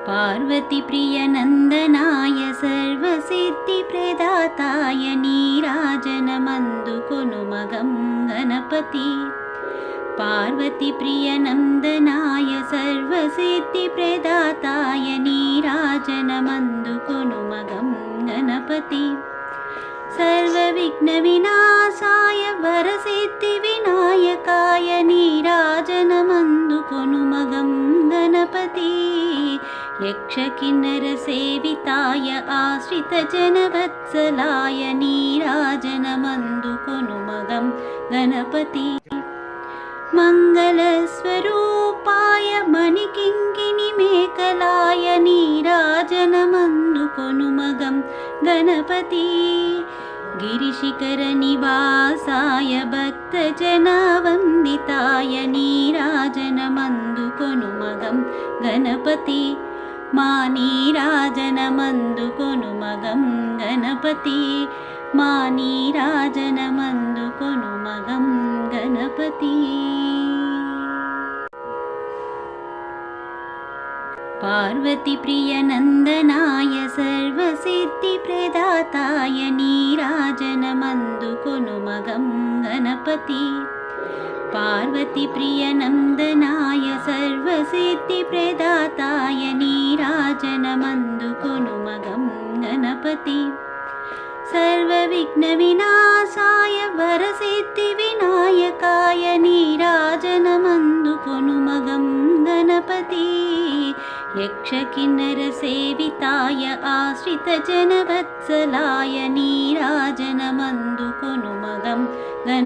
पार्वतीप्रियनन्दनाय सर्वसिद्धिप्रदाताय नीराजनमन्दुकोनुमगं गणपति। पार्वतीप्रियनन्दनाय सर्वसिद्धिप्रदाताय नीराजनमन्दुकोनुमगं गणपति। सर्वविघ्नविनाशाय वरसिद्धिविनायकाय नीराजनमन्दुकोनुमगं गणपति। यक्षकिन्नरसेविताय आश्रितजनवत्सलाय नीराजनमन्दुकोनुमगं गणपति। मङ्गलस्वरूपाय मणिकिङ्किणीमेखलाय नीराजनमन्दुकोनुमगं गणपति। गिरिशिखरनिवासाय भक्तजनवन्दिताय नीराजनमन्दुकोनुमगं गणपति। मा नीराजनमन्दुकोनुमगं गणपति। मा नीराजनमन्दुकोनुमगं गणपति। पार्वतीप्रियनन्दनाय सर्वसिद्धिप्रदाताय नीराजनमन्दुकोनुमगं गणपति। पार्वतीप्रियनन्दनाय सर्वसिद्धिप्रदाताय नीराजनमन्दुकोनुमगं गणपति। सर्वविघ्नविनाशाय वरसिद्धिविनायकाय नीराजनमन्दुकोनुमगं गणपति। यक्षकिन्नरसेविताय आश्रितजनवत्सलाय नीराजनमन्दुकोनुमगं गणपति।